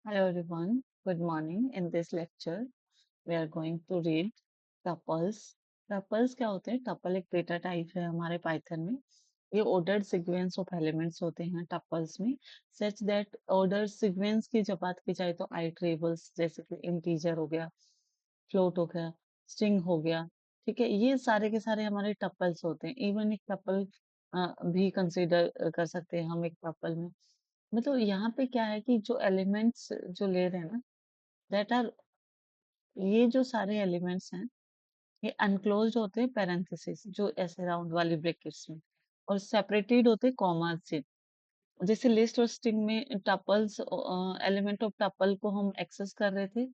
Hello everyone, good morning. In this lecture, we are going to read tuples. Tuples क्या होते हैं? Tuple एक data type है हमारे पाइथन में. ये ordered sequence of elements होते हैं tuples में, such that ordered sequence की जब बात की जाए तो iterables जैसे कि integer हो गया, float हो गया, string हो गया, ठीक है. ये सारे के सारे हमारे tuples होते हैं. इवन एक tuple भी कंसिडर कर सकते हैं हम एक tuple में. मतलब यहाँ पे क्या है कि जो एलिमेंट्स जो ले रहे हैं ना, दैट आर, ये जो सारे एलिमेंट्स हैं ये अनक्लोज्ड होते हैं पैरेंथेसिस जो ऐसे राउंड वाली ब्रैकेट्स में, और सेपरेटेड होते हैं कॉमा से. जैसे लिस्ट और स्ट्रिंग में टपल्स, एलिमेंट ऑफ टपल को हम एक्सेस कर रहे थे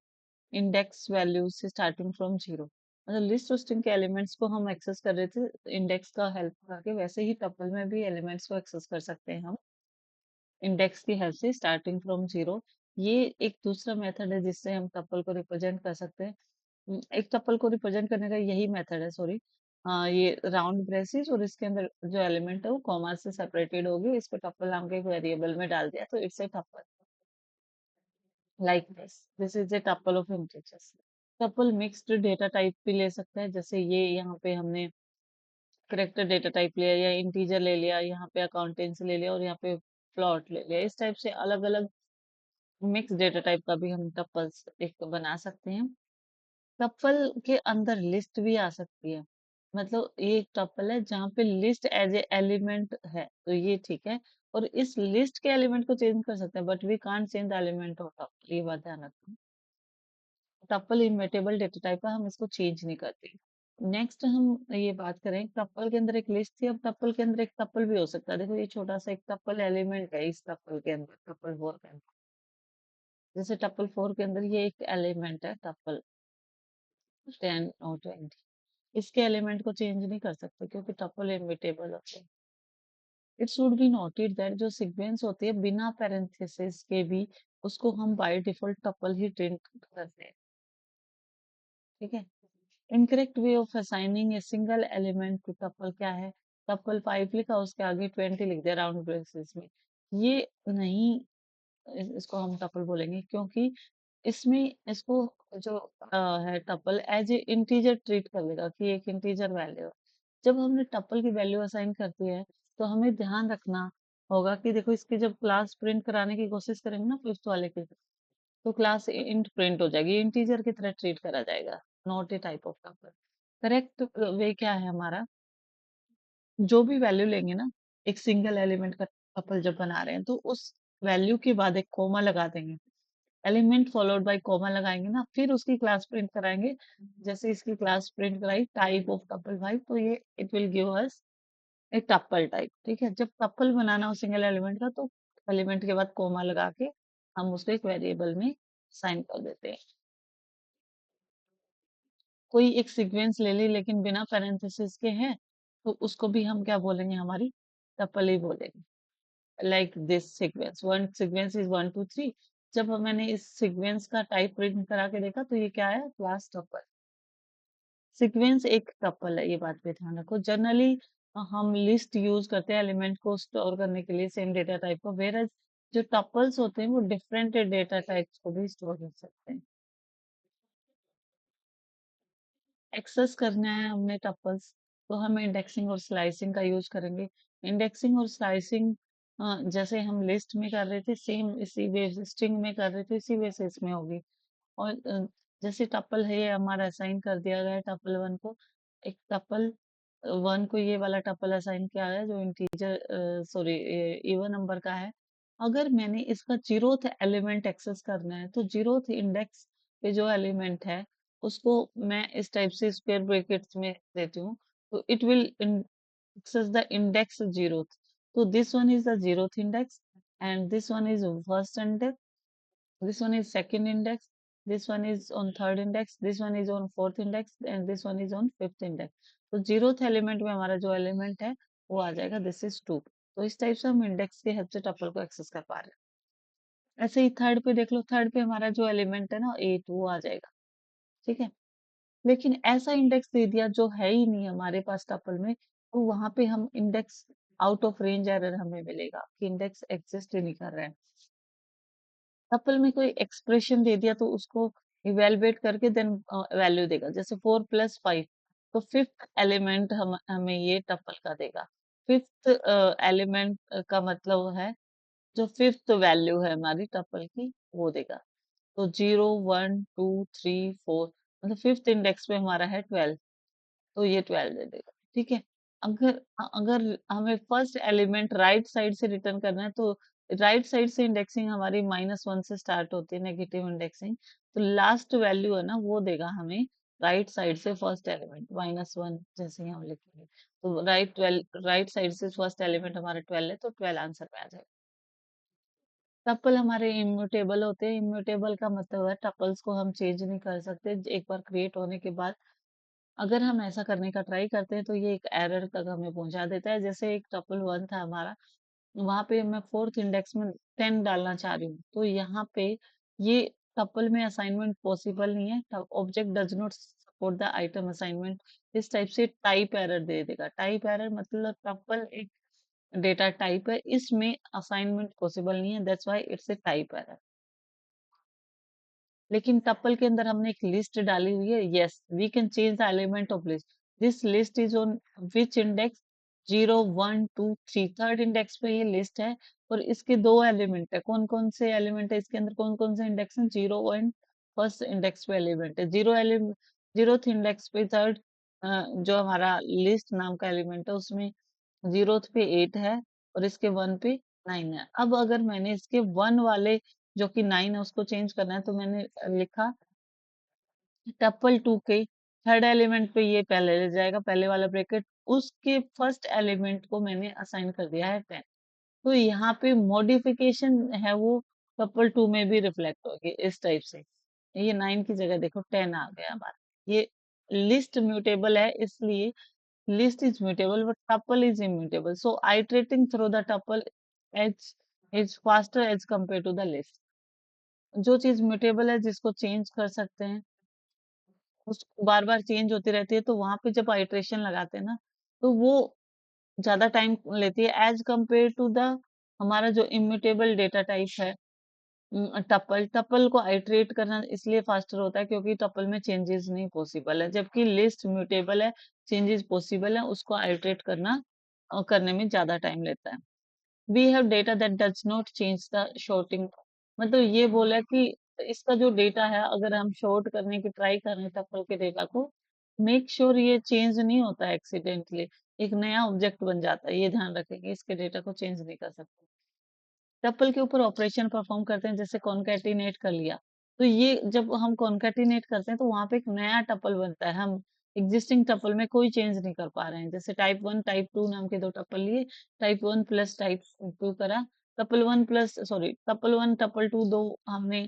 इंडेक्स वैल्यू से स्टार्टिंग फ्रॉम जीरो. मतलब लिस्ट और स्ट्रिंग के एलिमेंट्स को हम एक्सेस कर रहे थे इंडेक्स का हेल्प करके, वैसे ही टपल में भी एलिमेंट्स को एक्सेस कर सकते हैं हम इंडेक्स की हेल्प से स्टार्टिंग फ्रॉम जीरो. ये एक दूसरा मेथड है जिससे हम टपल को रिप्रेजेंट कर सकते हैं. एक टपल को रिप्रेजेंट करने का यही मेथड है, सॉरी. ये राउंड ब्रेसेस और इसके अंदर जो एलिमेंट है वो कॉमा से सेपरेटेड होगी, इसको टपल नाम के एक वेरिएबल में डाल दिया तो it's a tuple. Like this is a tuple of integers. Tuple mixed data type भी ले सकता है, जैसे ये यहाँ पे हमने करेक्टर डेटा टाइप लिया या इंटीजर ले लिया, यहाँ पे अकाउंटेंसी ले लिया और यहाँ पे प्लॉट ले लिया. इस टाइप से अलग अलग मिक्स डेटा टाइप का भी हम टपल्स एक बना सकते हैं. टपल के अंदर लिस्ट भी आ सकती है. मतलब ये एक टपल है जहाँ पे लिस्ट एज ए एलिमेंट है, तो ये ठीक है. और इस लिस्ट के एलिमेंट को चेंज कर सकते हैं, but we can't change the element of tuple. ये बात ध्यान रखना. टपल इनवेटेबल डेटा टाइप है, हम इसको चेंज नहीं करते. नेक्स्ट हम ये बात करें, टपल के अंदर एक लिस्ट थी, अब टपल के अंदर एक टपल भी हो सकता है. देखो ये छोटा सा एक टपल एलिमेंट है इस टपल के अंदर, टपल 4 के अंदर. जैसे टपल 4 के अंदर ये एक एलिमेंट है टपल 10 और 20. इसके एलिमेंट को चेंज नहीं कर सकते क्योंकि टपल इनविटेबल होते हैं. It should be noted that जो सीक्वेंस होती है बिना पैरेंथेसिस के भी, उसको हम बाय डिफॉल्ट टपल ही ट्रेन करते हैं. ठीक है. Incorrect way of assigning a single element to tuple क्या है? टपल 5 लिखा, उसके आगे 20 लिख दिया राउंड ब्रेसेस में. ये नहीं, इसको हम टपल बोलेंगे क्योंकि इसमें इसको जो है tuple as a integer treat कर लेगा कि एक इंटीजर वैल्यू. जब हमने टपल की वैल्यू असाइन करती है तो हमें ध्यान रखना होगा कि देखो इसकी जब क्लास प्रिंट कराने की कोशिश करेंगे ना फिफ्थ वाले की, तो क्लास इंट प्रिंट हो जाएगी, इंटीजर की तरह ट्रीट करा जाएगा, not a type of tuple. Correct way क्या है हमारा? जो भी वैल्यू लेंगे ना, एक सिंगल एलिमेंट का टपल जब बना रहे हैं तो उस वैल्यू के बाद एक कोमा लगा देंगे. एलिमेंट फॉलोड बाय कॉमा लगाएंगे ना, फिर उसकी क्लास प्रिंट कराएंगे. जैसे इसकी क्लास प्रिंट कराई टाइप ऑफ टपल 5, तो ये इट विल गिव अस एक टपल टाइप. ठीक है. जब टपल बनाना हो सिंगल एलिमेंट का तो एलिमेंट के बाद कोमा लगा के हम उसको एक वेरिएबल में साइन कर देते हैं. कोई एक सीक्वेंस ले ली लेकिन बिना पैरेंथेसिस के है, तो उसको भी हम क्या बोलेंगे? हमारी टपल ही बोलेंगे. Like this sequence, one sequence is 1 2 3. जब मैंने इस सीक्वेंस का टाइप प्रिंट करा के देखा तो ये क्या है? Class tuple. सीक्वेंस एक टपल है, ये बात पे ध्यान रखो. जनरली हम लिस्ट यूज करते हैं एलिमेंट को स्टोर करने के लिए सेम डेटा टाइप को, वेयर जो टपल्स होते हैं वो डिफरेंट डेटा टाइप्स को भी स्टोर कर सकते हैं. एक्सेस करना है हमने टपल्स, तो हम इंडेक्सिंग और स्लाइसिंग का यूज करेंगे. इंडेक्सिंग और स्लाइसिंग जैसे हम लिस्ट में कर रहे थे सेम इसी वे, स्ट्रिंग में कर रहे थे इसी वे से इसमें होगी. और जैसे टपल है ये हमारा असाइन कर दिया गया है टपल 1 को. एक टपल 1 को ये वाला टपल असाइन किया है जो इंटीजर, सॉरी, इवन नंबर का है. अगर मैंने इसका जीरोथ एलिमेंट एक्सेस करना है तो जीरोथ इंडेक्स पे जो एलिमेंट है उसको मैं इस टाइप से स्क्वायर ब्रैकेट्स में देती हूँ, तो it will access the index zeroth. तो this one is the zeroth index, and this one is first index, this one is second index, this one is on third index, this one is on fourth index, and this one is on fifth index. तो zeroth element में हमारा जो element है वो आ जाएगा this is 2. तो इस type से हम इंडेक्स के हेल्प से टपल को एक्सेस कर पा रहे हैं. ऐसे ही थर्ड पे देख लो, थर्ड पे हमारा जो एलिमेंट है ना 8, वो आ जाएगा. ठीक है. लेकिन ऐसा इंडेक्स दे दिया जो है ही नहीं हमारे पास टपल में, तो वहां पे हम index out of range error हमें मिलेगा कि इंडेक्स एग्जिस्ट ही नहीं कर रहा है. टपल में कोई एक्सप्रेशन दे दिया तो उसको इवेलुएट करके देन वैल्यू देगा। जैसे 4 प्लस 5, तो फिफ्थ एलिमेंट हमें ये टपल का देगा। फिफ्थ एलिमेंट का मतलब है जो फिफ्थ वैल्यू है हमारी टपल की, वो देगा। तो 0 1 2 3 4, मतलब फिफ्थ इंडेक्स पे हमारा है 12, तो ये 12 दे देगा। ठीक है। अगर अगर हमें फर्स्ट एलिमेंट राइट साइड से रिटर्न करना है, तो राइट साइड से इंडेक्सिंग हमारी -1 से स्टार्ट होती है, नेगेटिव इंडेक्सिंग। तो लास्ट वैल्यू है ना, वो देगा हमें राइट साइड से फर्स्ट एलिमेंट -1, जैसे हम लिखेंगे। तो राइट साइड से फर्स्ट एलिमेंट हमारा 12 है, तो 12 आंसर में आ जाएगा। टपल हमारे इम्यूटेबल होते हैं। इम्यूटेबल का मतलब है टपल्स को हम चेंज नहीं कर सकते एक बार क्रिएट होने के बाद। अगर हम ऐसा करने का ट्राई करते हैं तो ये एक एरर तक हमें पहुंचा देता है। जैसे एक टपल 1 था हमारा, वहां पे मैं फोर्थ इंडेक्स में 10 डालना चाह रही हूँ, तो यहाँ पे ये टपल में असाइनमेंट पॉसिबल नहीं है। Object does not support the item assignment. इस टाइप से टाइप एरर दे देगा। टाइप एरर मतलब टपल एक डेटा टाइप है, इसमें असाइनमेंट पॉसिबल नहीं है, that's why it's a type error. लेकिन टपल के अंदर हमने एक लिस्ट डाली हुई है। Yes, we can change the element of list. This list is on which index? 0 1 2 3, third index पे ये लिस्ट है। और इसके दो एलिमेंट है। कौन कौन से एलिमेंट है इसके अंदर? कौन कौन से इंडेक्स हैं? 0 1 फर्स्ट इंडेक्स पे एलिमेंट है। जीरोथ इंडेक्स पे थर्ड, जो हमारा लिस्ट नाम का एलिमेंट है, उसमें जीरोथ पे 8 है और इसके 1 पे 9 है। अब अगर मैंने इसके 1 वाले जो कि 9 है उसको चेंज करना है, तो मैंने लिखा टपल 2 के थर्ड एलिमेंट पे ये पहले ले जाएगा, पहले वाला ब्रैकेट, उसके फर्स्ट एलिमेंट को मैंने असाइन कर दिया है 10। तो यहाँ पे मॉडिफिकेशन है वो टपल 2 में भी रिफ्लेक्ट होगी इस टाइप से। ये 9 की जगह देखो 10 आ गया हमारा। ये लिस्ट म्यूटेबल है, इसलिए list is mutable but tuple is immutable, so iterating through the tuple edge is faster as compared to the list. जो चीज म्यूटेबल है, जिसको चेंज कर सकते हैं, उस बार बार चेंज होती रहती है, तो वहां पे जब आइट्रेशन लगाते हैं ना, तो वो ज्यादा टाइम लेती है एज कंपेयर टू द हमारा जो इम्यूटेबल डेटा टाइप है टपल। टपल को आइट्रेट करना इसलिए फास्टर होता है क्योंकि टपल में चेंजेस नहीं पॉसिबल है, जबकि लिस्ट म्यूटेबल है, चेंजेस पॉसिबल है, उसको आइट्रेट करने में ज्यादा टाइम लेता है। We have data that does not change the shorting. मतलब ये बोला कि इसका जो डेटा है, अगर हम शॉर्ट करने की ट्राई कर रहे हैं टपल के डेटा को, मेक श्योर ये चेंज नहीं होता है एक्सीडेंटली। एक नया ऑब्जेक्ट बन जाता है, ये ध्यान रखेंगे, इसके डेटा को चेंज नहीं कर सकते। टपल के ऊपर ऑपरेशन परफॉर्म करते हैं, जैसे कॉन्कैटिनेट कर लिया, तो ये जब हम कॉन्कैटिनेट करते हैं तो वहां पे एक नया टपल बनता है। हम एग्जिस्टिंग टपल में कोई चेंज नहीं कर पा रहे हैं। जैसे टाइप 1 टाइप 2 नाम के दो टपल लिए, टाइप 1 प्लस टाइप 2 करा, टपल 1 टपल 2 दो हमने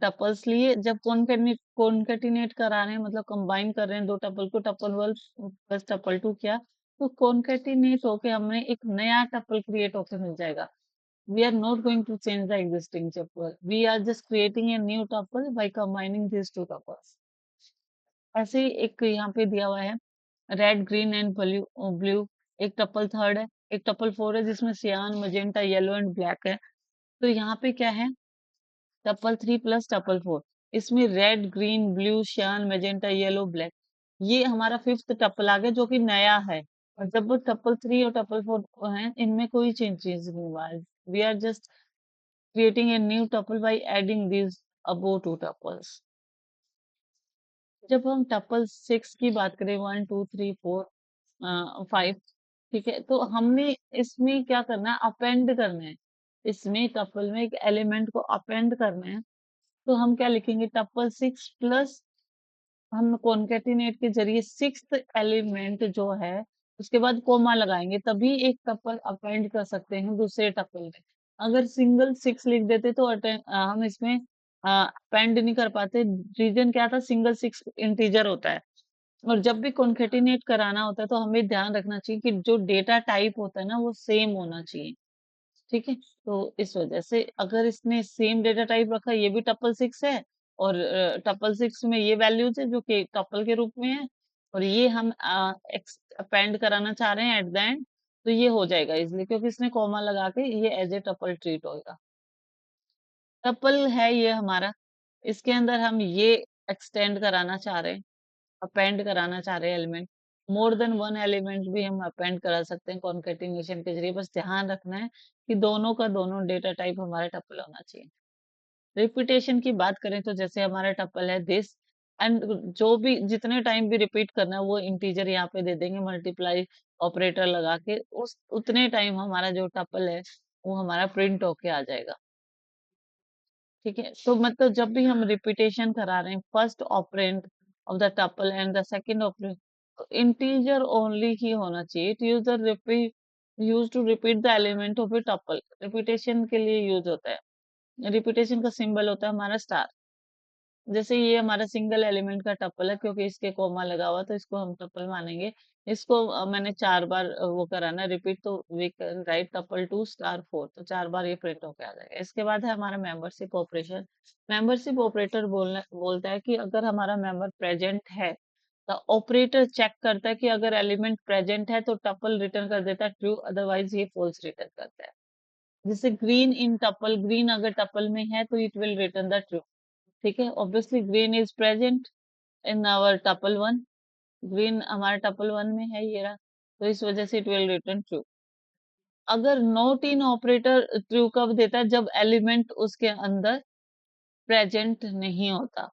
टपल्स लिए। जब कॉन्कैटिनेट करा रहे हैं, मतलब कंबाइन कर रहे हैं दो टपल को, टपल 1 प्लस टपल 2 किया, तो कॉन्कैटिनेट होके हमें एक नया टपल क्रिएट होके मिल जाएगा। We are not going to change the existing tuple. We are just creating a new tuple by combining these two tuples. ऐसे ही एक यहाँ पे दिया हुआ है रेड ग्रीन एंड ब्लू, एक टपल थर्ड है, एक टपल 4 है जिसमें सियान मजेंटा येलो एंड ब्लैक है। तो यहाँ पे क्या है? टपल 3 प्लस टपल 4, इसमें रेड ग्रीन ब्लू सियान मजेंटा येलो ब्लैक, ये हमारा फिफ्थ टपल आ गया जो कि नया है। और जब वो टपल 3 और टपल 4 है, इनमें कोई चेंजेस नहीं हुआ है। We are just creating a new tuple by adding these above two tuples. जब हम टपल 6 की बात करें, 1 2 3 4 5, ठीक है, तो हमने इसमें क्या करना है? अपेंड करना है। इसमें टपल में एक एलिमेंट को अपेंड करना है। तो हम क्या लिखेंगे? टपल 6 प्लस, हम कॉन्केटिनेट के जरिए सिक्स्थ एलिमेंट जो है उसके बाद कोमा लगाएंगे, तभी एक टपल अपेंड कर सकते हैं दूसरे टपल में। अगर सिंगल 6 लिख देते तो हम इसमें अपेंड नहीं कर पाते। रीजन क्या था? सिंगल 6 इंटीजर होता है, और जब भी कॉन्केटिनेट कराना होता है तो हमें ध्यान रखना चाहिए कि जो डेटा टाइप होता है ना, वो सेम होना चाहिए। ठीक है, तो इस वजह से अगर इसने सेम डेटा टाइप रखा, ये भी टपल 6 है, और टपल 6 में ये वैल्यूज है जो कि टपल के रूप में है, और ये हम अपेंड कराना चाह रहे हैं एट द एंड, तो ये हो जाएगा इजिली, क्योंकि इसने कॉमा लगा के ये एज ए टपल ट्रीट होगा। टपल है ये हमारा, इसके अंदर हम ये एक्सटेंड कराना चाह रहे हैं, अपेंड कराना चाह रहे हैं element. More than one element भी हम अपेंड करा सकते हैं कॉन्केटिनेशन के जरिए, बस ध्यान रखना है कि दोनों का दोनों डेटा टाइप हमारा टपल होना चाहिए। रिपीटेशन की बात करें तो जैसे हमारा टपल है दिस, एंड जो भी जितने टाइम भी रिपीट करना है वो इंटीजर यहाँ पे दे देंगे मल्टीप्लाई ऑपरेटर लगा के, उस उतने टाइम हमारा जो टपल है वो हमारा प्रिंट होके आ जाएगा। ठीक है, तो मतलब जब भी हम रिपीटेशन करा रहे हैं first operand of the tuple and the second operand, तो इंटीजर ओनली ही होना चाहिए। To use the repeat, use to repeat the element of a tuple, repetition के लिए यूज होता है। रिपीटेशन का सिंबल होता है हमारा स्टार। जैसे ये हमारा सिंगल एलिमेंट का टपल है क्योंकि इसके कोमा लगा हुआ तो इसको हम टपल मानेंगे। इसको मैंने 4 बार वो कराना रिपीट, तो we can write tuple to star 4, तो 4 बार ये प्रिंट होके आ जाएगा। इसके बाद है हमारा मेंबरशिप ऑपरेशन। मेंबरशिप ऑपरेटर बोलता है कि अगर हमारा मेंबर प्रेजेंट है, तो ऑपरेटर चेक करता है कि अगर एलिमेंट प्रेजेंट है तो टपल रिटर्न कर देता है ट्रू, अदरवाइज ये फॉल्स रिटर्न करता है। जैसे ग्रीन इन टपल, ग्रीन अगर टपल में है तो it will return the true. ठीक है, obviously green is present in our tuple one, green हमारे टपल वन में है ये रहा, तो इस वजह से इट विल रिटर्न ट्रू। अगर नॉट इन ऑपरेटर ट्रू कब देता है, जब एलिमेंट उसके अंदर प्रेजेंट नहीं होता।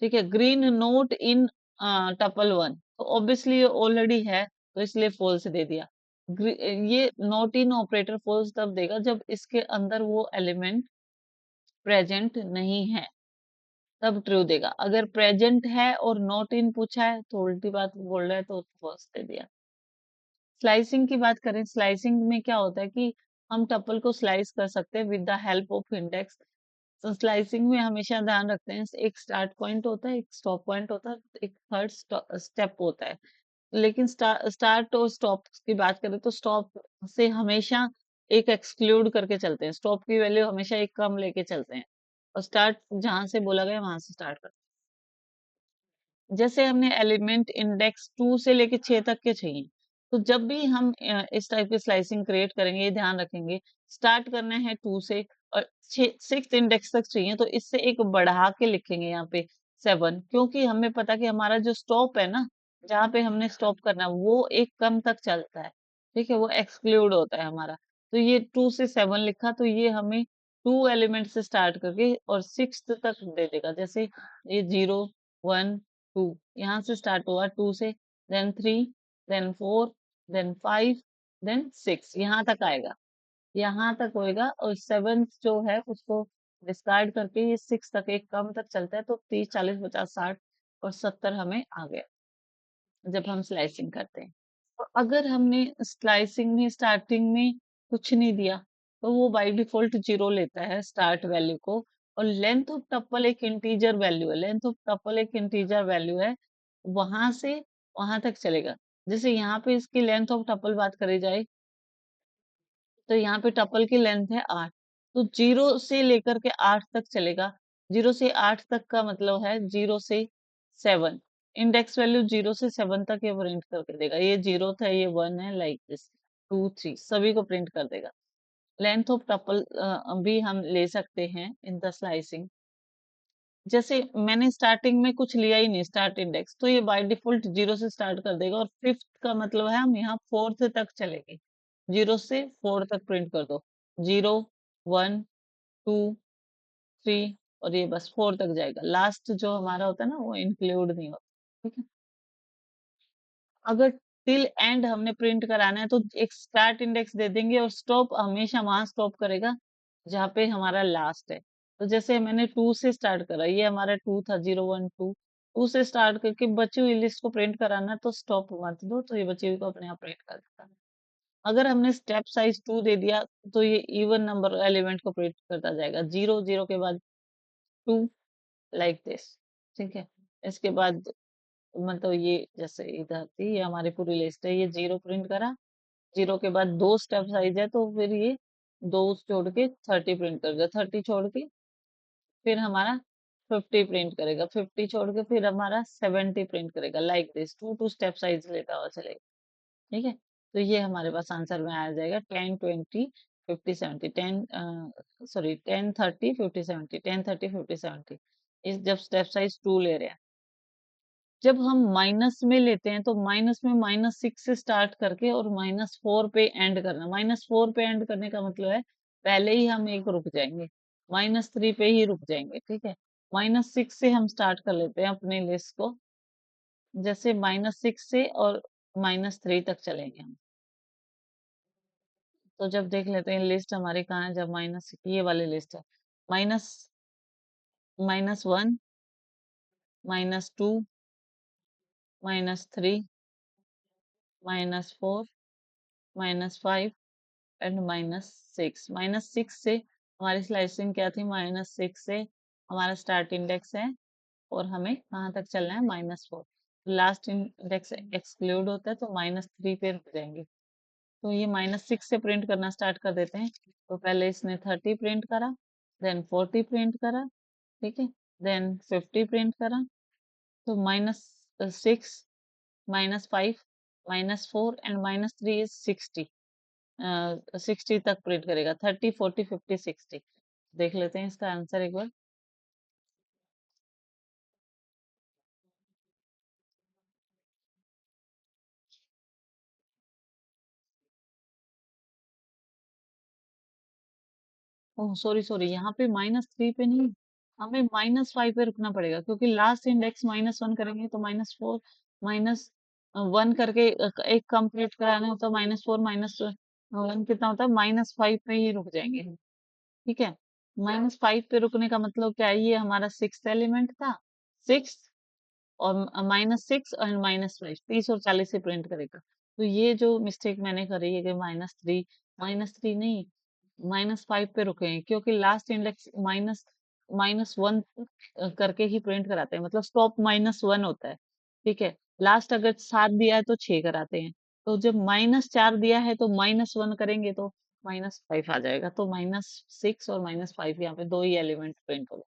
ठीक है, ग्रीन नोट इन टपल वन, तो ऑब्वियसली ये ऑलरेडी है तो इसलिए फॉल्स दे दिया। ये नॉट इन ऑपरेटर फॉल्स तब देगा जब इसके अंदर वो एलिमेंट प्रेजेंट नहीं है, तब ट्रू देगा। अगर प्रेजेंट है और नॉट इन पूछा है तो उल्टी बात बोल रहा है तो फॉल्स दे दिया। स्लाइसिंग की बात करें, स्लाइसिंग में क्या होता है कि हम टपल को स्लाइस कर सकते हैं with the help of index. तो स्लाइसिंग में हमेशा ध्यान रखते हैं एक स्टार्ट पॉइंट होता है, एक स्टॉप पॉइंट होता है, एक थर्ड स्टेप होता है। लेकिन स्टार्ट और स्टॉप की बात करें तो स्टॉप से हमेशा एक एक्सक्लूड करके चलते हैं, स्टॉप की वैल्यू हमेशा एक कम लेके चलते हैं, और स्टार्ट जहां से बोला गया वहां से स्टार्ट करते हैं। जैसे हमने एलिमेंट इंडेक्स 2 से लेके 6 तक के चाहिए, तो जब भी हम इस टाइप की स्लाइसिंग क्रिएट करेंगे, ये ध्यान रखेंगे स्टार्ट करना है 2 से और 6 इंडेक्स तक चाहिए, तो इससे एक बढ़ा के लिखेंगे यहाँ पे 7, क्योंकि हमें पता कि हमारा जो स्टॉप है ना, जहाँ पे हमने स्टॉप करना है वो एक कम तक चलता है। ठीक है, वो एक्सक्लूड होता है हमारा। तो ये 2 से 7 लिखा, तो ये हमें 2 एलिमेंट से स्टार्ट करके और 6 तक दे देगा। जैसे ये 0 1 2, यहाँ से स्टार्ट हुआ 2 से, देन 3, देन 4, देन 5, देन 6, यहाँ तक आएगा। यहाँ तक होएगा और 7 जो है उसको डिस्कार्ड करके ये 6 तक एक कम तक चलता है, तो 30 40 50 60 और 70 हमें आ गया जब हम स्लाइसिंग करते हैं। तो अगर हमने स्लाइसिंग में स्टार्टिंग में कुछ नहीं दिया, तो वो बाय डिफॉल्ट 0 लेता है स्टार्ट वैल्यू को, और लेंथ ऑफ टपल एक इंटीजर वैल्यू है, लेंथ ऑफ टपल एक इंटीजर वैल्यू है, वहां से वहां तक चलेगा। जैसे यहाँ पे इसकी लेंथ ऑफ टपल बात करी जाए, तो यहाँ पे टपल की लेंथ है 8, तो 0 से लेकर के 8 तक चलेगा। 0 से 8 तक का मतलब है 0 से 7, इंडेक्स वैल्यू 0 से 7 तक ये प्रिंट करके देगा। ये 0 था, ये 1 है, लाइक दिस 2 3 सभी को प्रिंट कर देगा। लेंथ ऑफ टपल भी हम ले सकते हैं इन द स्लाइसिंग। जैसे मैंने स्टार्टिंग में कुछ लिया ही नहीं स्टार्ट इंडेक्स, तो ये बाय डिफॉल्ट 0 से स्टार्ट कर देगा, और फिफ्थ का मतलब है हम यहाँ फोर्थ तक चलेंगे। 0 से 4 तक प्रिंट कर दो, 0 1 2 3, और ये बस 4 तक जाएगा। लास्ट जो हमारा होता है ना वो इंक्लूड नहीं होता। ठीक है, अगर टिल एंड हमने प्रिंट कराना है तो एक स्टार्ट इंडेक्स दे देंगे, और स्टॉप हमेशा वहां स्टॉप करेगा जहाँ पे हमारा लास्ट है। तो जैसे मैंने 2 से स्टार्ट करा, ये हमारा 2 था, 0 1 2, 2 से स्टार्ट करके बची हुई लिस्ट को प्रिंट कराना है तो स्टॉप मत दो, तो ये बची हुई को अपने आप प्रिंट कर देता है। अगर हमने स्टेप साइज 2 दे दिया, तो ये इवन नंबर एलिमेंट को प्रिंट करता जाएगा, 0 0 के बाद 2, लाइक दिस। ठीक है, इसके बाद मतलब ये जैसे इधर थी, ये हमारी पूरी लिस्ट है, ये 0 प्रिंट करा, 0 के बाद 2 स्टेप साइज है तो फिर ये 2 छोड़ के 30 प्रिंट करेगा, 30 छोड़ के फिर हमारा 50 प्रिंट करेगा, 50 छोड़ के फिर हमारा 70 प्रिंट करेगा, लाइक दिस 2 2 स्टेप साइज लेता हुआ चलेगा। ठीक है, तो ये हमारे पास आंसर में आ जाएगा 10 20 50 70 10 सॉरी 10 30 50 70 10 30 50 70 इस जब स्टेप साइज 2 ले रहे हैं, जब हम माइनस में लेते हैं तो माइनस में -6 से स्टार्ट करके और -4 पे एंड करना। -4 पे एंड करने का मतलब है पहले ही हम एक रुक जाएंगे, -3 पे ही रुक जाएंगे, ठीक है। -6 से हम स्टार्ट कर लेते हैं अपने लिस्ट को, जैसे -6 से और -3 तक चलेंगे हम। तो जब देख लेते हैं लिस्ट हमारी कहाँ है, जब माइनस ये वाली लिस्ट है, माइनस -1 -2 -3 -4 -5 एंड -6। -6 से हमारी स्लाइसिंग क्या थी, -6 से हमारा स्टार्ट इंडेक्स है और हमें कहाँ तक चलना है, -4। लास्ट इंडेक्स एक्सक्लूड होता है तो -3 पे रुक जाएंगे। तो ये -6 से प्रिंट करना स्टार्ट कर देते हैं। तो पहले इसने 30 प्रिंट करा, देन 40 प्रिंट करा, ठीक है, देन 50 प्रिंट करा, तो -6 -5 -4 एंड -3 इज 60। 60 तक प्रिंट करेगा, 30 40 50 60। देख लेते हैं इसका आंसर एक बार। ओह सॉरी सॉरी, यहाँ पे -3 पे नहीं, हमें -5 पे रुकना पड़ेगा, क्योंकि लास्ट इंडेक्स -1 करेंगे तो -4 -1 करके एक कंप्लीट कराना होता है, -4 -1 कितना होता है, -5 पे ही रुक जाएंगे हम, ठीक है। -5 पे रुकने का मतलब क्या है, ये हमारा 6th एलिमेंट था, 6 और -6 और -5 30 और 40 से प्रिंट करेगा। तो ये जो मिस्टेक मैंने करी है कि -3 नहीं, -5 पे रुके हैं, क्योंकि लास्ट इंडेक्स -1 करके ही प्रिंट कराते हैं, मतलब स्टॉप -1 होता है, ठीक है। लास्ट अगर 7 दिया है तो 6 कराते हैं, तो जब -4 दिया है तो -1 करेंगे तो -5 आ जाएगा, तो -6 और -5 यहाँ पे दो ही एलिमेंट प्रिंट हो।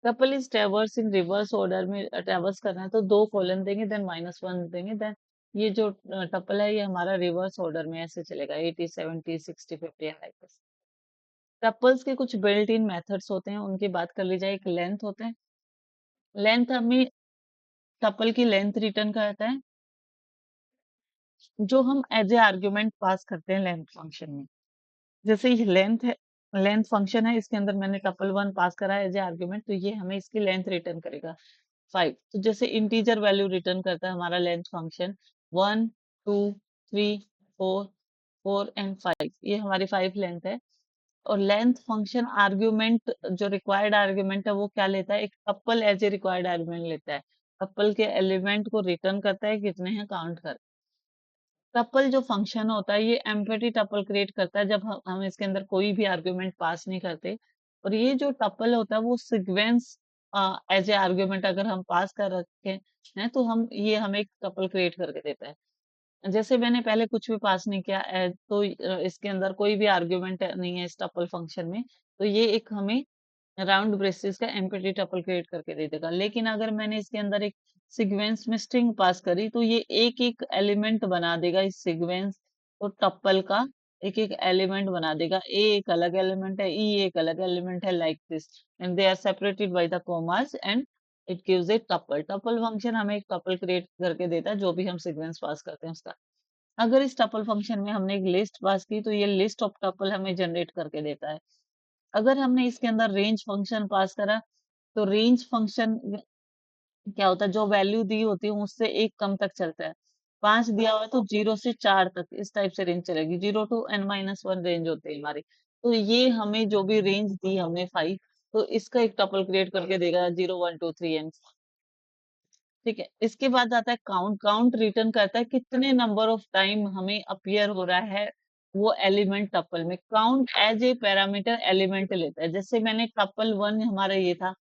Couple is traverse in reverse order में ट्रैवर्स करना है तो 2 कॉलन देंगे, देन -1 देंगे, देन ये जो टपल है ये हमारा रिवर्स ऑर्डर में ऐसे चलेगा, 80 70 60 50 लाइक दिस। टपल्स के कुछ बिल्ट इन मेथड्स होते हैं, उनकी बात कर ली जाए। एक लेंथ होते हैं, लेंथ हमें टपल की लेंथ रिटर्न करता है, जो हम एज ए आर्ग्यूमेंट पास करते हैं लेंथ फंक्शन में। जैसे ये लेंथ है, लेंथ फंक्शन है, इसके अंदर मैंने टपल 1 पास करा है एज ए आर्ग्यूमेंट, तो ये हमें इसकी लेंथ रिटर्न करेगा 5। तो जैसे इंटीजर वैल्यू रिटर्न करता है हमारा लेंथ फंक्शन, 1 2 3 4 4 एंड 5, ये हमारी 5 लेंथ है। और लेंथ फंक्शन आर्ग्यूमेंट, जो रिक्वायर्ड आर्ग्यूमेंट है वो क्या लेता है, एक tuple as a required argument लेता है, टपल के एलिमेंट को रिटर्न करता है कितने हैं काउंट कर। टपल जो फंक्शन होता है ये एम्प्टी टपल क्रिएट करता है जब हम इसके अंदर कोई भी आर्गुमेंट पास नहीं करते। और ये जो टपल होता है वो सीक्वेंस एज ए आर्गुमेंट अगर हम पास कर रखे हैं तो हम ये हमें एक टपल क्रिएट करके देता है। जैसे मैंने पहले कुछ भी पास नहीं किया तो इसके अंदर कोई भी आर्गुमेंट नहीं है इस टपल फंक्शन में, तो ये एक हमें राउंड ब्रेसेस का एम्प्टी टपल क्रिएट करके दे देगा। लेकिन अगर मैंने इसके अंदर एक सीक्वेंस में स्ट्रिंग पास करी तो ये एक एक एलिमेंट बना देगा इस सीक्वेंस और टप्पल का, एक एक एलिमेंट बना देगा। ए एक अलग एलिमेंट है, ई एक अलग एलिमेंट है, like this, and they are separated by the commas and it gives a tuple. Tuple function हमें एक टप्पल क्रिएट करके देता है जो भी हम सीक्वेंस पास करते हैं उसका। अगर इस टप्पल फंक्शन में हमने एक लिस्ट पास की तो ये लिस्ट ऑफ टप्पल हमें जनरेट करके देता है। अगर हमने इसके अंदर रेंज फंक्शन पास करा तो रेंज फंक्शन क्या होता है, जो वैल्यू दी होती है उससे एक कम तक चलता है। 5 दिया हुआ है तो 0 से 4 तक इस टाइप से रेंज चलेगी, 0 टू n-1 रेंज होती है हमारी। तो ये हमें जो भी रेंज दी हमने 5, तो इसका एक टपल क्रिएट करके देगा 0 1 2 3 एंड, ठीक है। इसके बाद आता है काउंट। काउंट रिटर्न करता है कितने नंबर ऑफ टाइम हमें अपीयर हो रहा है वो एलिमेंट टपल में। Count as a parameter element लेता है, जैसे मैंने टपल 1 हमारा ये था,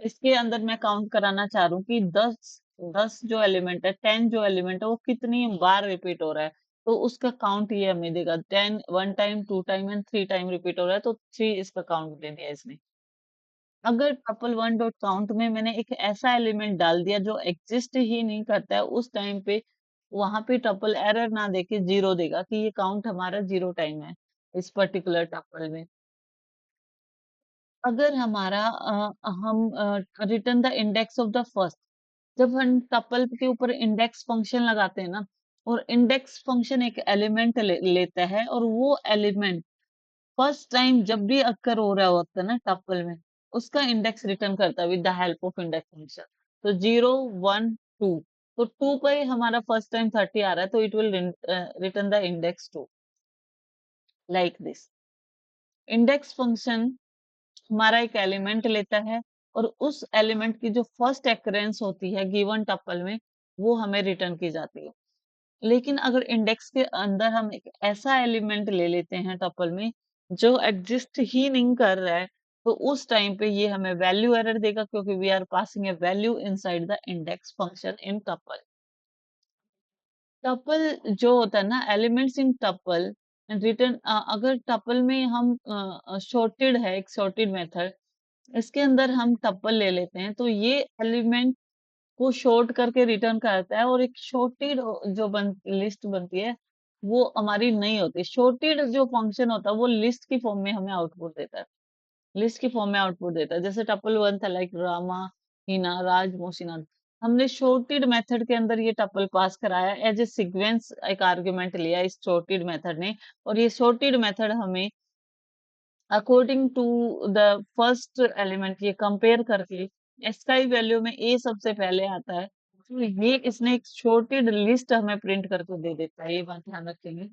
इसके अंदर मैं काउंट कराना चाह रहा हूँ कि 10 जो एलिमेंट है, 10 जो एलिमेंट है वो कितनी बार रिपीट हो रहा है, तो उसका काउंट ये हमें देगा। 10 1 time 2 time and 3 time repeat हो रहा है तो 3 इसका काउंट दे दिया इसने। अगर टपल 1 डॉट काउंट में मैंने एक ऐसा एलिमेंट डाल दिया जो एग्जिस्ट ही नहीं करता है उस टाइम पे, वहां पे टपल एरर ना देके 0 देगा कि ये काउंट हमारा 0 टाइम है। इस पर्टिकुलर टपल में। अगर हमारा हम return the index of the first, जब हम टपल के ऊपर इंडेक्स फंक्शन लगाते हैं ना, और इंडेक्स फंक्शन एक एलिमेंट लेता है, और वो एलिमेंट फर्स्ट टाइम जब भी अक्कर हो रहा होता है ना टपल में, उसका इंडेक्स रिटर्न करता है with the help of index function. तो 0 1 2, तो 2 पे हमारा फर्स्ट टाइम 30 आ रहा है, तो it will return the index 2, like this. Index function हमारा एक एलिमेंट लेता है, और उस एलिमेंट की जो फर्स्ट एक्रेंस होती है गिवन टपल में, वो हमें रिटर्न की जाती है। लेकिन अगर इंडेक्स के अंदर हम एक ऐसा एलिमेंट ले लेते हैं टपल में जो एग्जिस्ट ही नहीं कर रहा है, तो उस टाइम पे ये हमें वैल्यू एरर देगा, क्योंकि we are passing a value inside the index function in tuple. Tuple जो होता है ना, एलिमेंट्स इन टपल रिटर्न, अगर टपल में हम सॉर्टेड है, एक सॉर्टेड मेथड, इसके अंदर हम टपल ले लेते हैं, तो ये एलिमेंट को शॉर्ट करके रिटर्न करता है, और एक शॉर्टेड जो लिस्ट बनती है, वो हमारी नहीं होती। शॉर्टेड जो फंक्शन होता है वो लिस्ट की फॉर्म में हमें आउटपुट देता है, लिस्ट की फॉर्म में आउटपुट देता है। जैसे टपल वन था, लाइक रामा, हिना, राज, मोशीनाथ। हमने शॉर्टेड मेथड के अंदर ये टपल पास कराया एज ए सीक्वेंस, एक आर्गुमेंट लिया इस शॉर्टेड मेथड ने, और ये शॉर्टेड मेथड हमें according to the first element ये कंपेयर करके, इसका ही वैल्यू में ए सबसे पहले आता है, तो ये इसने एक सॉर्टेड लिस्ट हमें प्रिंट करके दे देता है, ये बात ध्यान रखेंगे।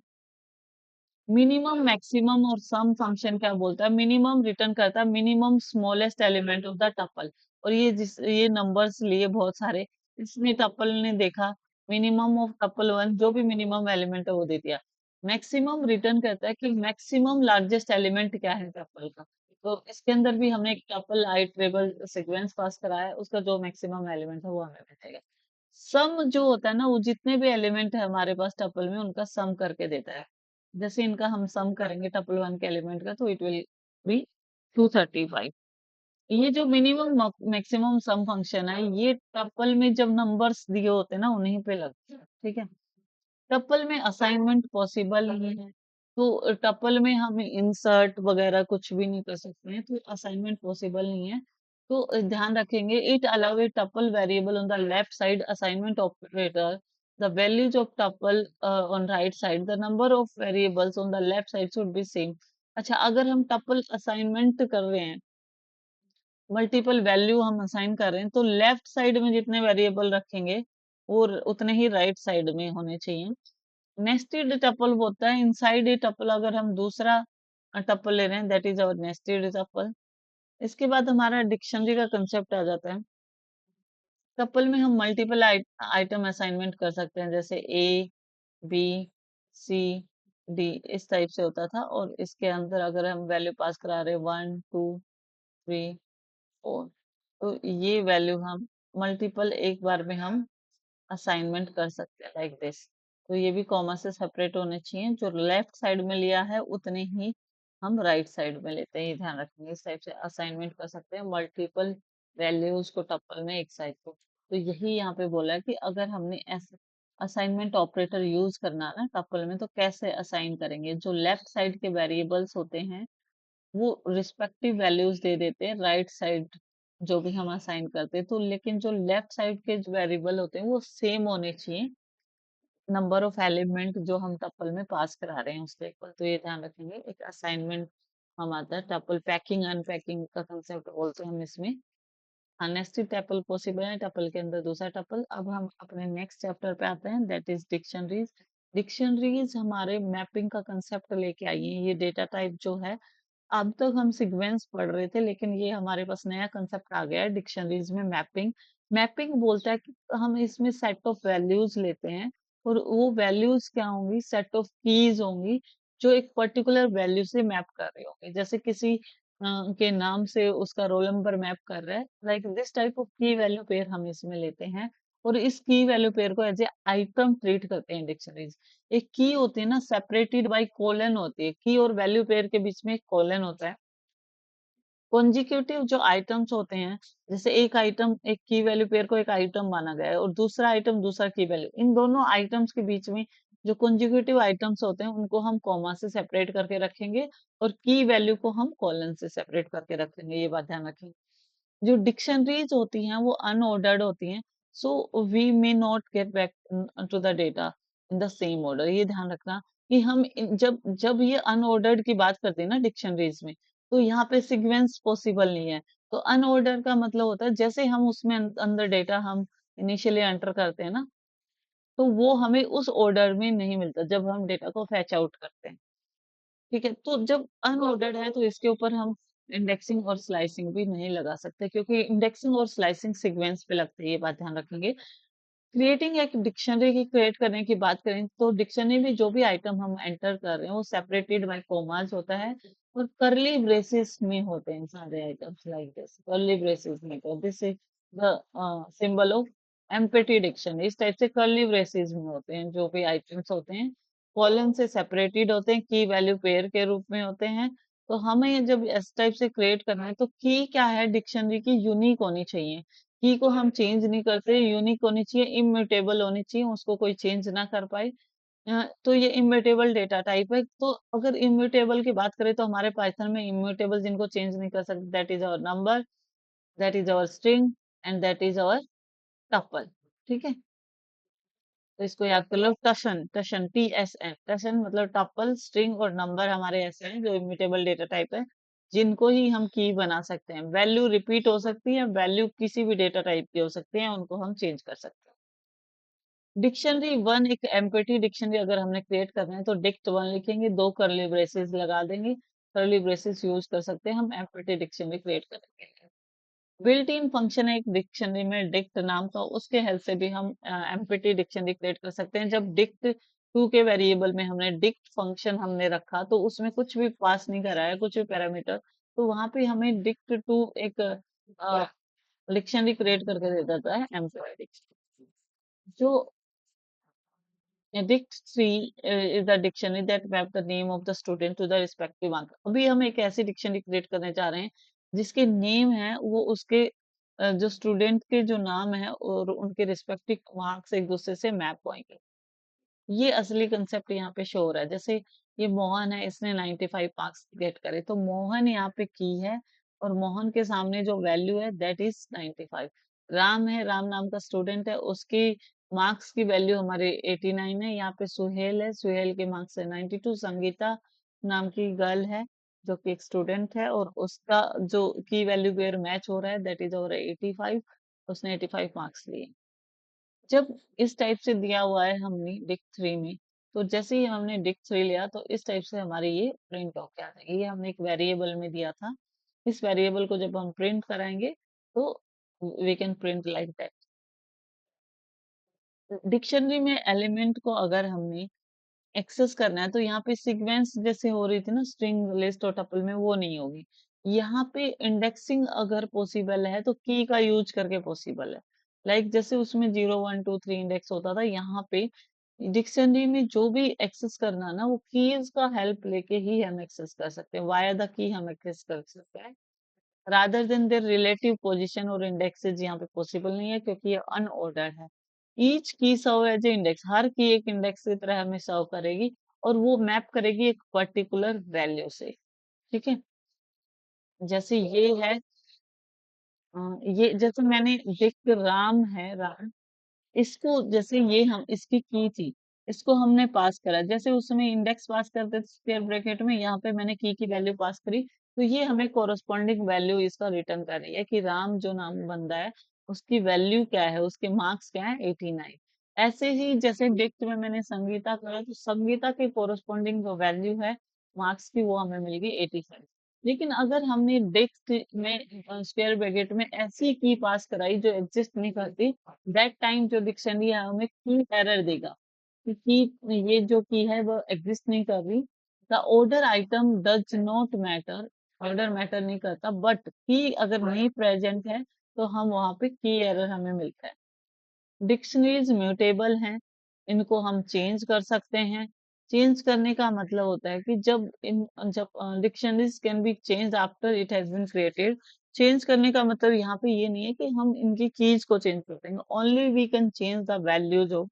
मिनिमम, मैक्सिमम और सम फंक्शन क्या बोलता है, मिनिमम रिटर्न करता है minimum smallest element of the tuple. और ये नंबर्स लिए बहुत सारे, इसमें टपल ने देखा मिनिमम ऑफ टपल वन, जो भी मिनिमम एलिमेंट है वो दे दिया। मैक्सिमम रिटर्न करता है कि मैक्सिमम लार्जेस्ट एलिमेंट क्या है टपल का, तो इसके अंदर भी हमने एक टपल आइटरेबल सीक्वेंस पास कराया है, उसका जो मैक्सिमम एलिमेंट है वो हमें मिलेगा। सम जो होता है ना, वो जितने भी एलिमेंट है हमारे पास टपल में, उनका सम करके देता है। जैसे इनका हम सम करेंगे टपल वन के एलिमेंट का, तो इट विल बी 235। ये जो मिनिमम मैक्सिमम सम फंक्शन है, ये टपल में जब नंबर्स दिए होते हैं ना, उन्हीं पे लगता है, ठीक है। टपल में असाइनमेंट पॉसिबल नहीं है, तो टपल में हम इंसर्ट वगैरह कुछ भी नहीं कर सकते हैं, तो असाइनमेंट पॉसिबल नहीं है। तो ध्यान रखेंगे, it allow A tuple variable on the left side assignment operator, the values of tuple on right side, the number of variables on the left side should be same. अच्छा, अगर हम tuple assignment कर रहे हैं, multiple value हम assign कर रहे हैं, तो लेफ्ट साइड में जितने वेरिएबल रखेंगे वो उतने ही राइट साइड में होने चाहिए। नेस्टेड टपल होता है इनसाइड ए टपल, अगर हम दूसरा टपल ले रहे हैं, that is our nested tuple. इसके बाद हमारा डिक्शनरी का कंसेप्ट आ जाता है। टपल में हम मल्टीपल आइटम असाइनमेंट कर सकते हैं, जैसे ए, बी, सी, डी, इस टाइप से होता था। और इसके अंदर अगर हम वैल्यू पास करा रहे हैं 1 2 3 4, तो ये वैल्यू हम मल्टीपल एक बार में हम असाइनमेंट कर सकते हैं, लाइक दिस। तो ये भी कॉमा से सेपरेट होने चाहिए, जो लेफ्ट साइड में लिया है उतने ही हम राइट साइड में लेते हैं, ये ध्यान रखेंगे। इस टाइप से असाइनमेंट कर सकते हैं मल्टीपल वैल्यूज को टपल में एक साइड को। तो यही यहाँ पे बोला है कि अगर हमने ऐसे असाइनमेंट ऑपरेटर यूज करना है ना टपल में, तो कैसे असाइन करेंगे। जो लेफ्ट साइड के वेरिएबल्स होते हैं वो रिस्पेक्टिव वैल्यूज दे देते हैं राइट साइड, जो भी हम असाइन करते हैं। तो लेकिन जो लेफ्ट साइड के जो वेरिएबल होते हैं वो सेम होने चाहिए, नंबर ऑफ एलिमेंट जो हम टपल में पास करा रहे हैं उसके इक्वल। तो ये ध्यान रखेंगे, एक असाइनमेंट हम आता है टपल पैकिंग अनपैकिंग का कंसेप्ट बोलते हैं हम इसमें। नेस्टेड टपल पॉसिबल है, टपल के अंदर दूसरा टपल। अब हम अपने नेक्स्ट चैप्टर पे आते हैं, दैट इज डिक्शनरीज। डिक्शनरीज हमारे मैपिंग का कंसेप्ट लेके आई है। ये डेटा टाइप जो है, अब तक हम सीक्वेंस पढ़ रहे थे, लेकिन ये हमारे पास नया कंसेप्ट आ गया है डिक्शनरीज में, मैपिंग। मैपिंग बोलता है कि हम इसमें सेट ऑफ वैल्यूज लेते हैं, और वो वैल्यूज क्या होंगी, सेट ऑफ कीज होंगी, जो एक पर्टिकुलर वैल्यू से मैप कर रही होंगी। जैसे किसी के नाम से उसका रोल नंबर मैप कर रहा है, लाइक दिस टाइप ऑफ की वैल्यू पेयर हम इसमें लेते हैं, और इस की वैल्यू पेयर को एज ए आइटम ट्रीट करते हैं डिक्शनरीज। एक की होती है ना, सेपरेटेड बाय कोलन होती है, की और वैल्यू पेयर के बीच में एक कोलन होता है। कॉन्जिक्यूटिव जो आइटम्स होते हैं, जैसे एक आइटम, एक की वैल्यू पेयर को एक आइटम माना गया है, और दूसरा आइटम दूसरा की वैल्यू, इन दोनों आइटम्स के बीच में जो कंसेक्यूटिव आइटम्स होते हैं उनको हम कॉमा से सेपरेट करके रखेंगे और की वैल्यू को हम कॉलन से सेपरेट करके रखेंगे, ये बात ध्यान रखेंगे। जो डिक्शनरीज होती हैं वो अनऑर्डर्ड होती हैं, so we may not get back to the data in the same order. ये ध्यान रखना कि जब जब ये अनऑर्डर्ड की बात करते हैं ना डिक्शनरीज में, तो यहाँ पे सीक्वेंस पॉसिबल नहीं है। तो अनऑर्डर का मतलब होता है जैसे हम उसमें अंदर डेटा हम इनिशियली एंटर करते हैं ना, तो वो हमें उस ऑर्डर में नहीं मिलता जब हम डेटा को फैच आउट करते हैं। ठीक है, तो जब अनऑर्डर्ड है तो इसके ऊपर हम इंडेक्सिंग और स्लाइसिंग भी नहीं लगा सकते, क्योंकि इंडेक्सिंग और स्लाइसिंग सीक्वेंस पे लगते हैं, ये बात ध्यान रखेंगे। क्रिएटिंग एक डिक्शनरी की क्रिएट करने की बात करें तो डिक्शनरी में जो भी आइटम हम एंटर कर रहे हैं वो सेपरेटेड बाय कॉमास होता है और करली ब्रेसेस में होते हैं सारे आइटम्स, लाइक दिस करली ब्रेसेस में। तो this is the symbol of empty dictionary. इस टाइप से करली ब्रेसेस में होते हैं जो भी आइटम्स होते हैं, कॉलन से सेपरेटेड होते हैं, की वैल्यू पेयर के रूप में होते हैं। तो हमें ये जब इस टाइप से क्रिएट करना है तो की क्या है, डिक्शनरी की यूनिक होनी चाहिए। की को हम चेंज नहीं करते, यूनिक होनी चाहिए, इम्यूटेबल होनी चाहिए, उसको कोई चेंज ना कर पाए। तो ये इम्यूटेबल डेटा टाइप है। तो अगर इम्यूटेबल की बात करें तो हमारे पाइथन में इम्यूटेबल जिनको चेंज नहीं कर सकते, that is our number, that is our string and that is our tuple. ठीक है, तो इसको याद कर लो, टशन, टशन, TSN, टशन मतलब टपल, स्ट्रिंग और नंबर हमारे ऐसे हैं जो इम्यूटेबल डेटा टाइप है, जिनको ही हम की बना सकते हैं। वैल्यू रिपीट हो सकती है, वैल्यू किसी भी डेटा टाइप की हो सकती है, उनको हम चेंज कर सकते हैं। डिक्शनरी वन, एक एम्प्टी डिक्शनरी अगर हमने क्रिएट करना है तो डिक्ट वन लिखेंगे, दो करली ब्रेसेस लगा देंगे। करली ब्रेसेस यूज कर सकते हैं हम एम्प्टी डिक्शनरी क्रिएट करने के लिए। बिल्ट इन फंक्शन है एक डिक्शनरी में डिक्ट नाम का, उसके हेल्प से भी हम एम्प्टी डिक्शनरी क्रिएट कर सकते हैं। जब डिक्ट टू के वेरिएबल में हमने डिक्ट फंक्शन हमने रखा तो उसमें कुछ भी पास नहीं करा है, कुछ भी पैरामीटर, तो वहां पे हमें डिक्ट टू एक डिक्शनरी क्रिएट करके दे देता है एम्प्लॉय डिक्शनरी। जो dict 3 is the dictionary that map the name of the student to the respective mark। अभी हम एक ऐसी डिक्शनरी क्रिएट करने जा रहे हैं जिसके नेम है वो उसके जो स्टूडेंट के जो नाम है और उनके रिस्पेक्टिव मार्क्स एक दूसरे से मैप होंगे। ये असली कंसेप्ट यहाँ पे शो हो रहा है। जैसे ये मोहन है, इसने 95 मार्क्स गेट करे, तो मोहन यहाँ पे की है और मोहन के सामने जो वैल्यू है दैट इज 95। राम है, राम नाम का स्टूडेंट है, उसकी मार्क्स की वैल्यू हमारे 89 है। यहाँ पे सुहेल है, सुहेल के मार्क्स है 92। संगीता नाम की गर्ल है जो कि एक स्टूडेंट है और उसका जो की वैल्यू पेयर मैच हो रहा है दैट इज और 85, उसने 85 मार्क्स लिए। जब इस टाइप से दिया हुआ है हमने डिक थ्री में, तो जैसे ही हमने डिक थ्री लिया तो इस टाइप से हमारे ये प्रिंट होके आ जाएगी। ये हमने एक वेरिएबल में दिया था, इस वेरिएबल को जब हम प्रिंट कराएंगे तो we can print like that. Dictionary में एलिमेंट को अगर हमने एक्सेस करना है तो यहाँ पे सीक्वेंस जैसे हो रही थी ना स्ट्रिंग, लिस्ट और टपल में, वो नहीं होगी। यहाँ पे इंडेक्सिंग अगर पॉसिबल है तो की का यूज करके पॉसिबल है। जैसे उसमें 0 1 2 3 इंडेक्स होता था, यहाँ पे डिक्शनरी में जो भी एक्सेस करना है ना वो कीज का हेल्प लेके ही हम एक्सेस कर सकते हैं, वाया द की हम एक्सेस कर सकते हैं, rather than there relative position और इंडेक्सेस यहाँ पे पॉसिबल नहीं है क्योंकि ये अनऑर्डर्ड है। ईच की सर्व एज ए इंडेक्स, हर की एक इंडेक्स की तरह हमें सर्व करेगी और वो मैप करेगी एक पर्टिकुलर वैल्यू से। ठीक है, जैसे ये है, ये जैसे मैंने दिख राम है, राम, इसको जैसे ये हम इसकी की थी, इसको हमने पास करा, जैसे उसमें इंडेक्स पास करते थे स्क्वायर ब्रैकेट में, यहाँ पे मैंने की वैल्यू पास करी, तो ये हमें कोरस्पॉन्डिंग वैल्यू इसका रिटर्न कर रही है कि राम जो नाम बंदा है उसकी वैल्यू क्या है, उसके मार्क्स क्या है, 89। ऐसे ही जैसे डिक्ट में मैंने संगीता करा तो संगीता के कोरस्पॉन्डिंग जो वैल्यू है मार्क्स की वो हमें मिल गई 85। लेकिन अगर हमने डिक्ट में स्क्वायर ब्रैकेट में ऐसी की पास कराई जो एग्जिस्ट नहीं करती, दैट टाइम जो डिक्शनरी है हमें की एरर देगा कि ये जो की है वो एग्जिस्ट नहीं कर रही। The order item does not matter, order matter नहीं करता, बट की अगर नहीं प्रेजेंट है तो हम वहां पे की एरर हमें मिलता है। डिक्शनरीज म्यूटेबल हैं, इनको हम चेंज कर सकते हैं। चेंज करने का मतलब होता है कि जब dictionaries can be change after it has been created. Change करने का मतलब यहाँ पे ये नहीं है कि हम इनकी कीज को चेंज कर देंगे, only we can change the values of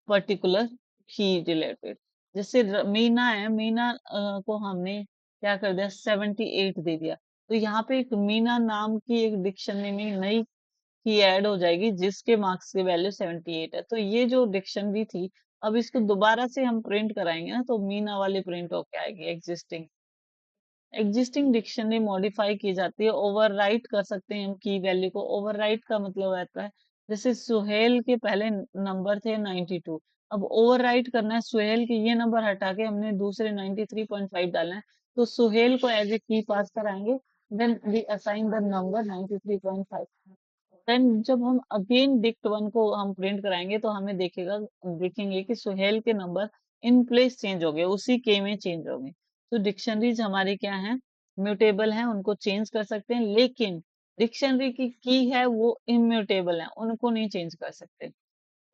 particular key related. जैसे मीना है, मीना को हमने क्या कर दिया, 78 दे दिया। तो यहाँ पे एक मीना नाम की एक डिक्शनरी में नई की ऐड हो जाएगी जिसके मार्क्स की वैल्यू 78 है। तो ये जो डिक्शनरी थी, अब इसको दोबारा से हम प्रिंट कराएंगे ना, तो मीना वाली प्रिंट होके आएगी। एग्जिस्टिंग एग्जिस्टिंग डिक्शनरी मॉडिफाई की जाती है, ओवरराइट कर सकते हैं हम की वैल्यू को। ओवरराइट का मतलब रहता है, जैसे सुहेल के पहले नंबर थे 92, अब ओवरराइट करना है, सुहेल के ये नंबर हटा के हमने दूसरे 93.5 डालना है, तो सुहेल को एज ए की पास कराएंगे, then we assign the number 93.5। Then जब हम अगेन डिक्ट वन को हम प्रिंट कराएंगे तो हमें देखेंगे कि सुहेल के नंबर इन प्लेस चेंज हो गए, उसी के में चेंज हो गए। तो डिक्शनरीज हमारी क्या है, म्यूटेबल हैं, उनको चेंज कर सकते हैं, लेकिन डिक्शनरी की है वो इम्यूटेबल है, उनको नहीं चेंज कर सकते।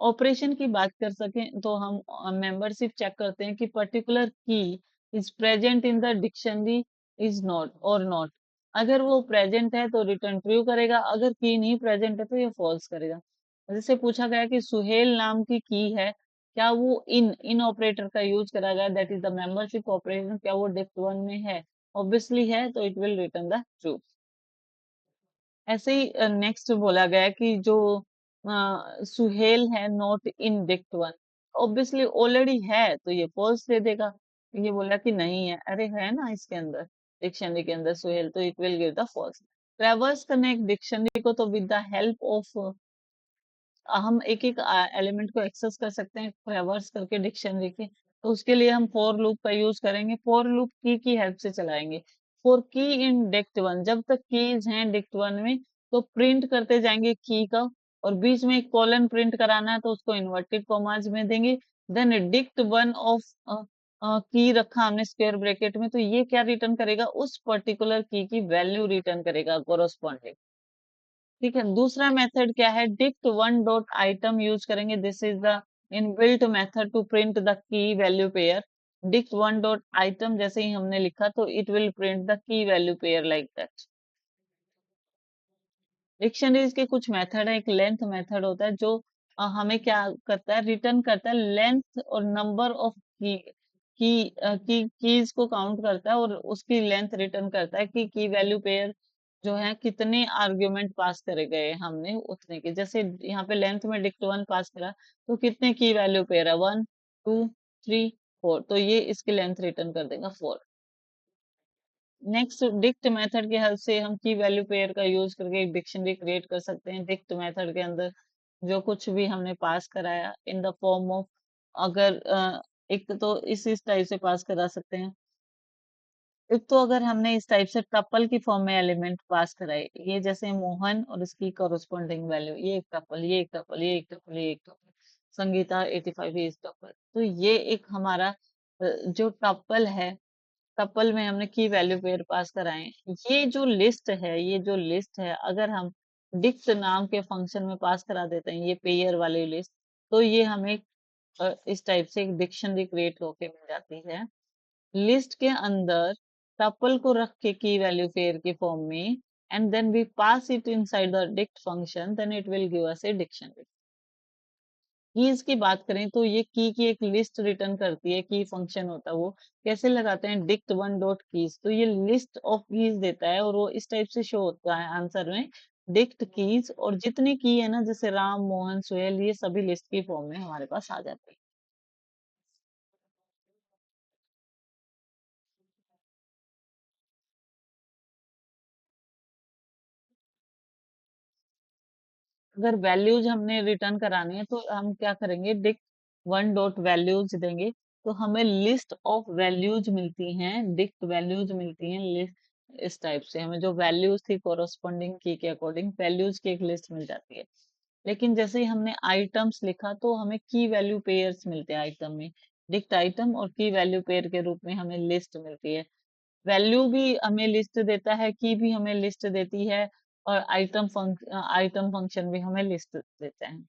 ऑपरेशन की बात कर सकें तो हम मेंबरशिप चेक करते हैं कि पर्टिकुलर की is present in the dictionary is not और नॉट। अगर वो प्रेजेंट है तो रिटर्न ट्रू करेगा, अगर की नहीं प्रेजेंट है तो ये फॉल्स करेगा। जैसे पूछा गया कि सुहेल नाम की है, क्या वो इन ऑपरेटर का यूज करा गया, that is the membership operation, क्या वो डिक्ट वन में है, ऑब्वियसली है, तो it will return the true. ऐसे ही नेक्स्ट बोला गया है कि जो सुहेल है not in dict one, obviously already है तो ये फॉल्स दे देगा। ये बोला कि नहीं है, अरे है ना इसके अंदर, डिक्शनरी के अंदर सुहेल, तो it will give the false. Traverse करने एक डिक्शनरी को तो विद द हेल्प ऑफ हम एक एक एलिमेंट को एक्सेस कर सकते हैं ट्रेवर्स करके डिक्शनरी के। तो उसके लिए हम फॉर लूप का यूज करेंगे, फॉर लूप की हेल्प से चलाएंगे। फॉर की इन डिक्ट वन, जब तक कीज हैं डिक्ट वन में तो प्रिंट करते जाएंगे की का, और बीच में एक कॉलन प्रिंट कराना है तो उसको इन्वर्टेड कॉमाज में देंगे। देन डिक्ट वन ऑफ की रखा हमने स्क्वायर ब्रैकेट में, तो ये क्या रिटर्न करेगा, उस पर्टिकुलर की वैल्यू रिटर्न करेगा कोरोस्पॉन्डिंग। ठीक है, दूसरा मेथड क्या है, dict one dot item use करेंगे। This is the inbuilt method to print the key value pair. Dict one dot item जैसे ही हमने लिखा तो it will print the key value pair like that. Dictionaries के कुछ मेथड है, एक लेंथ मेथड होता है जो हमें क्या करता है, रिटर्न करता है लेंथ और नंबर ऑफ की कीज को काउंट करता है और उसकी लेंथ रिटर्न करता है कि की वैल्यू पेयर जो है कितने आर्ग्यूमेंट पास करे गए हमने उतने के। जैसे यहाँ पे लेंथ में डिक्ट वन पास करा तो कितने की वैल्यू पेयर है, 1 2 3 4, तो ये इसकी लेंथ रिटर्न कर देगा 4। नेक्स्ट डिक्ट मेथड की हेल्प से हम की वैल्यू पेयर का यूज करके एक डिक्शनरी क्रिएट कर सकते हैं। डिक्ट मेथड के अंदर जो कुछ भी हमने पास कराया इन द फॉर्म ऑफ, अगर एक तो इस टाइप से पास करा सकते हैं, एक तो अगर हमने इस टाइप से टपल की फॉर्म में एलिमेंट पास कराए, ये जैसे मोहन और इसकी कॉरस्पॉन्डिंग वैल्यू, ये एक टपल, ये एक टपल, ये एक टपल, ये एक टपल, संगीता 85 इज टपल, तो ये एक हमारा जो टपल है, टपल में हमने की वैल्यू पेयर पास कराए। ये जो लिस्ट है, ये जो लिस्ट है, अगर हम डिक्ट नाम के फंक्शन में पास करा देते हैं ये पेयर वाली लिस्ट, तो ये हमें इस टाइप से एक डिक्शनरी क्रिएट होके मिल जाती है। लिस्ट के अंदर टपल को रख के की वैल्यू पेयर के फॉर्म में, and then we pass it inside the dict function, then it will give us a dictionary. Keys की बात करें तो ये की एक लिस्ट रिटर्न करती है, की फंक्शन होता है वो कैसे लगाते हैं, डिक्ट वन डॉट कीज, तो ये लिस्ट ऑफ कीज देता है और वो इस टाइप से शो होता है आंसर में, डिक्ट कीज, और जितनी की है ना, जैसे राम मोहन सुहेल, ये सभी लिस्ट की फॉर्म में हमारे पास आ जाती है। अगर वैल्यूज हमने रिटर्न करानी है तो हम क्या करेंगे, डिक्ट वन डॉट वैल्यूज देंगे, तो हमें लिस्ट ऑफ वैल्यूज मिलती हैं, डिक्ट वैल्यूज मिलती हैं लिस्ट। इस टाइप से हमें जो वैल्यूज थी कोरोस्पोंडिंग की के अकॉर्डिंग वैल्यूज की एक लिस्ट मिल जाती है। लेकिन जैसे ही हमने आइटम्स लिखा तो हमें की वैल्यू पेयर्स मिलते हैं आइटम में, डिक्ट आइटम और की वैल्यू पेयर के रूप में हमें लिस्ट मिलती है। वैल्यू भी हमें लिस्ट देता है, की भी हमें लिस्ट देती है, और आइटम फंक्शन भी हमें लिस्ट देते हैं।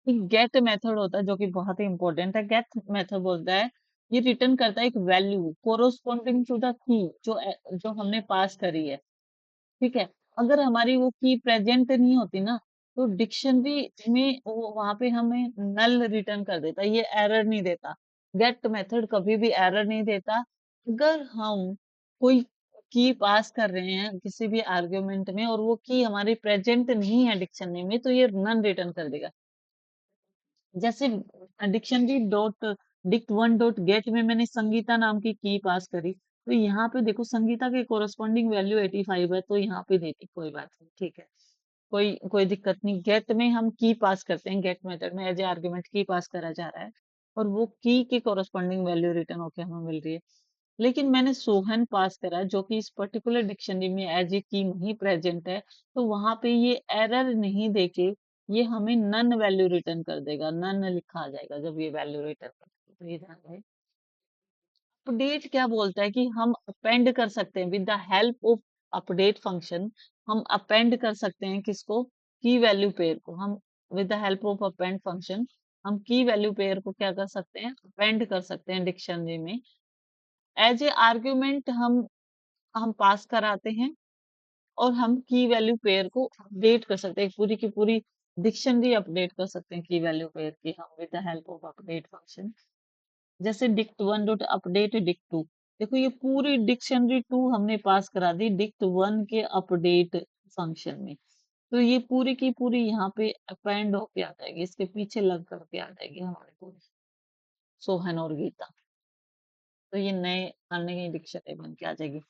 एक गेट मेथड होता है जो कि बहुत ही इंपॉर्टेंट है। गेट मेथड बोलता है, ये रिटर्न करता है एक value corresponding to the key जो हमने पास करी है। ठीक है, अगर हमारी वो की प्रेजेंट नहीं होती ना, तो डिक्शनरी में वो वहाँ पे हमें नल रिटर्न कर देता है, ये एरर नहीं देता। गेट मेथड कभी भी एरर नहीं देता। अगर हम कोई की पास कर रहे हैं किसी भी आर्गुमेंट में और वो की हमारी प्रेजेंट नहीं है डिक्शनरी में, तो ये नन रिटर्न कर देगा। जैसे dictionary dot dict one dot gate में मैंने संगीता नाम की पास करी, तो यहाँ पे देखो संगीता के कोरस्पॉन्डिंग वैल्यू 85 है, तो यहाँ पे देती, कोई बात नहीं, ठीक है, कोई कोई दिक्कत नहीं। गेट में हम की पास करते हैं, गेट मेथड में एज ए आर्गुमेंट की पास करा जा रहा है और वो की के कोरस्पॉन्डिंग वैल्यू रिटर्न होके हमें मिल रही है। लेकिन मैंने सोहन पास करा है, जो कि इस पर्टिकुलर डिक्शनरी में एज ए की नहीं प्रेजेंट है, तो वहां पे ये एरर नहीं देके ये हमें नन वैल्यू रिटर्न कर देगा, नन लिखा आ जाएगा जब ये वैल्यू रिटर्न कर देगा। तो ये ध्यान रहे। अपडेट क्या बोलता है कि हम अपेंड कर सकते हैं with the help of update function. हम अपेंड कर सकते हैं किसको, की वैल्यू पेयर को। हम with the help of append function हम की वैल्यू पेयर को क्या कर सकते हैं, अपेंड कर सकते हैं डिक्शनरी में। एज ए आर्ग्यूमेंट हम पास कराते हैं और हम की वैल्यू पेयर को अपडेट कर सकते हैं, पूरी की पूरी डिक्शनरी अपडेट कर सकते हैं की वैल्यू पेयर की हम with the help of update function. जैसे dict one dot update dict two, देखो ये पूरी डिक्शनरी टू हमने पास करा दी डिक्ट वन के अपडेट फंक्शन में, तो ये पूरी की पूरी यहाँ पे अपेंड होके आ जाएगी, इसके पीछे लग करके आ जाएगी हमारे पूरी सोहन और गीता। तो ये नए आने की डिक्शनरी बन के आ जाएगी।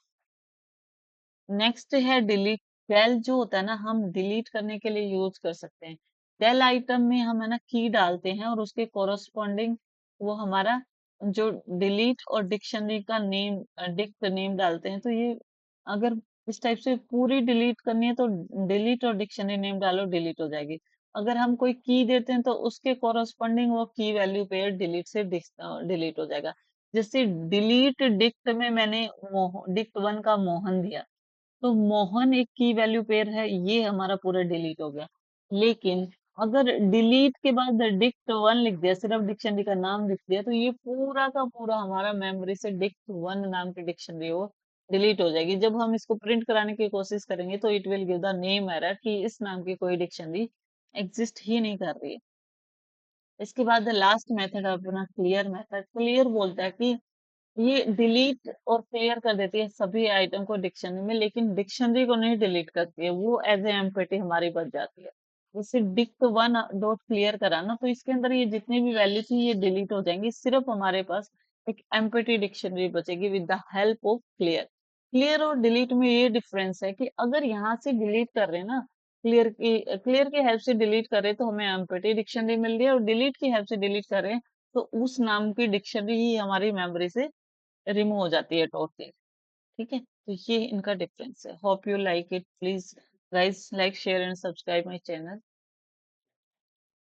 नेक्स्ट है डिलीट। डेल जो होता है ना, हम डिलीट करने के लिए यूज कर सकते हैं। डेल आइटम में हम है ना की डालते हैं और उसके कोरस्पॉन्डिंग वो हमारा जो डिलीट और डिक्शनरी का नेम डिक्ट नेम डालते हैं, तो ये अगर इस टाइप से पूरी डिलीट करनी है तो डिलीट और डिक्शनरी नेम डालो, डिलीट हो जाएगी। अगर हम कोई की देते हैं तो उसके कोरस्पॉन्डिंग वो की वैल्यू पेयर डिलीट से डिलीट हो जाएगा। जैसे डिलीट डिक्ट में मैंने डिक्ट वन का मोहन दिया, तो मोहन एक की वैल्यू पेयर है, ये हमारा पूरा डिलीट हो गया। लेकिन अगर डिलीट के बाद डिक्ट वन लिख दिया, सिर्फ डिक्शनरी का नाम लिख दिया, तो ये पूरा का पूरा हमारा मेमोरी से डिक्ट वन नाम की डिक्शनरी वो डिलीट हो जाएगी। जब हम इसको प्रिंट कराने की कोशिश करेंगे तो it will give the name error कि इस नाम की कोई डिक्शनरी एग्जिस्ट ही नहीं कर रही है। इसके बाद लास्ट मेथड अपना क्लियर मेथड। क्लियर बोलता है कि ये डिलीट और क्लियर कर देती है सभी आइटम को डिक्शनरी में, लेकिन डिक्शनरी को नहीं डिलीट करती है, वो एज ए एम्प्टी हमारी बच जाती है। जैसे डिक्ट वन डॉट क्लियर करा ना, तो इसके अंदर ये जितनी भी वैल्यू थी ये डिलीट हो जाएंगी, सिर्फ हमारे पास एक एम्प्टी डिक्शनरी बचेगी with the help of clear. Clear और डिलीट में ये डिफरेंस है कि अगर यहाँ से डिलीट कर रहे हैं ना, क्लियर की हेल्प से डिलीट कर रहे हैं तो हमें एम्प्टी डिक्शनरी मिल रही है, और डिलीट की हेल्प से डिलीट कर रहे हैं तो उस नाम की डिक्शनरी ही हमारी मेमोरी से रिमूव हो जाती है टोटली। ठीक है, तो ये इनका डिफरेंस है। Hope you like it. Please guys like share and subscribe my channel.